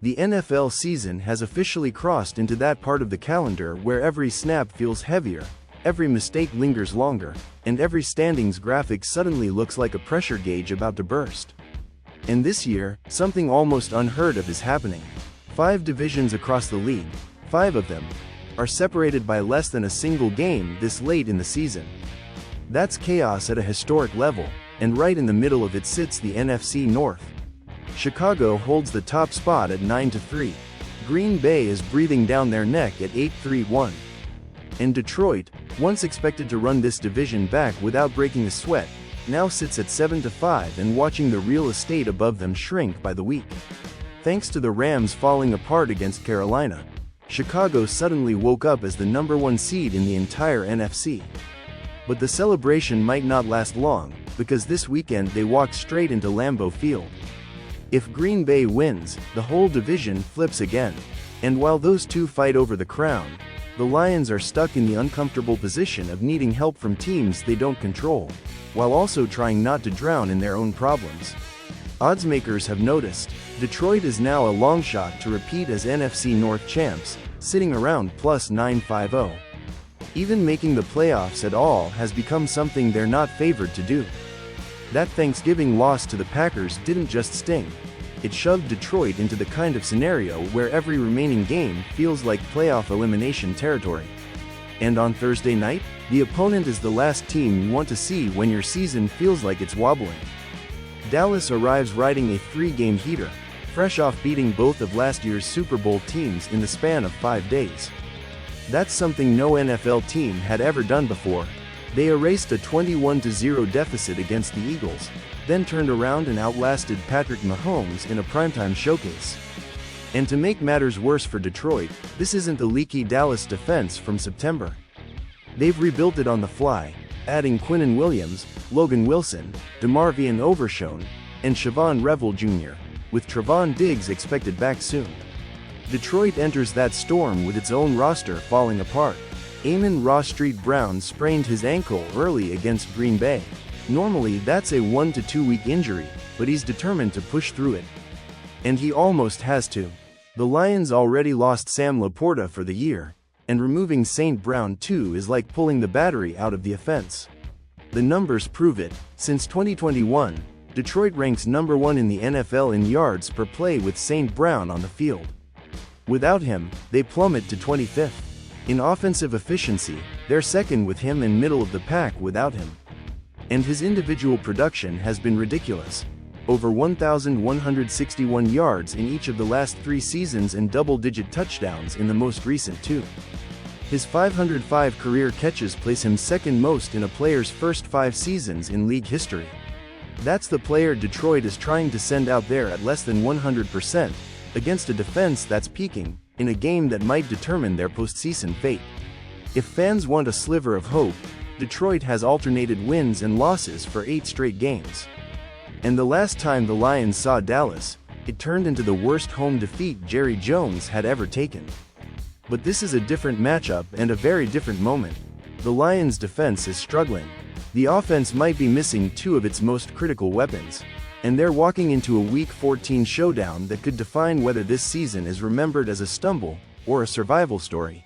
The NFL season has officially crossed into that part of the calendar where every snap feels heavier, every mistake lingers longer, and every standings graphic suddenly looks like a pressure gauge about to burst. And this year, something almost unheard of is happening. 5 divisions across the league, 5 of them, are separated by less than a single game this late in the season. That's chaos at a historic level, and right in the middle of it sits the NFC North. Chicago holds the top spot at 9-3. Green Bay is breathing down their neck at 8-3-1. And Detroit, once expected to run this division back without breaking a sweat, now sits at 7-5 and watching the real estate above them shrink by the week. Thanks to the Rams falling apart against Carolina, Chicago suddenly woke up as the #1 seed in the entire NFC. But the celebration might not last long, because this weekend they walk straight into Lambeau Field. If Green Bay wins, the whole division flips again. And while those two fight over the crown, the Lions are stuck in the uncomfortable position of needing help from teams they don't control, while also trying not to drown in their own problems. Oddsmakers have noticed, Detroit is now a long shot to repeat as NFC North champs, sitting around plus 950. Even making the playoffs at all has become something they're not favored to do. That Thanksgiving loss to the Packers didn't just sting. It shoved Detroit into the kind of scenario where every remaining game feels like playoff elimination territory. And on Thursday night, the opponent is the last team you want to see when your season feels like it's wobbling. Dallas arrives riding a 3-game heater, fresh off beating both of last year's Super Bowl teams in the span of 5 days. That's something no NFL team had ever done before. They erased a 21-0 deficit against the Eagles, then turned around and outlasted Patrick Mahomes in a primetime showcase. And to make matters worse for Detroit, this isn't the leaky Dallas defense from September. They've rebuilt it on the fly, adding Quinnen Williams, Logan Wilson, DeMarvion Overshown, and Siobhan Revel Jr., with Trevon Diggs expected back soon. Detroit enters that storm with its own roster falling apart. Amon-Ra St. Brown sprained his ankle early against Green Bay. Normally that's a 1 to 2 week injury, but he's determined to push through it. And he almost has to. The Lions already lost Sam Laporta for the year, and removing St. Brown too is like pulling the battery out of the offense. The numbers prove it. Since 2021, Detroit ranks #1 in the NFL in yards per play with St. Brown on the field. Without him, they plummet to 25th. In offensive efficiency, they're second with him and middle of the pack without him. And his individual production has been ridiculous. Over 1,161 yards in each of the last 3 seasons and double-digit touchdowns in the most recent 2. His 505 career catches place him second most in a player's first 5 seasons in league history. That's the player Detroit is trying to send out there at less than 100%, against a defense that's peaking, in a game that might determine their postseason fate. If fans want a sliver of hope, Detroit has alternated wins and losses for 8 straight games. And the last time the Lions saw Dallas, it turned into the worst home defeat Jerry Jones had ever taken. But this is a different matchup and a very different moment. The Lions' defense is struggling. The offense might be missing 2 of its most critical weapons. And they're walking into a Week 14 showdown that could define whether this season is remembered as a stumble or a survival story.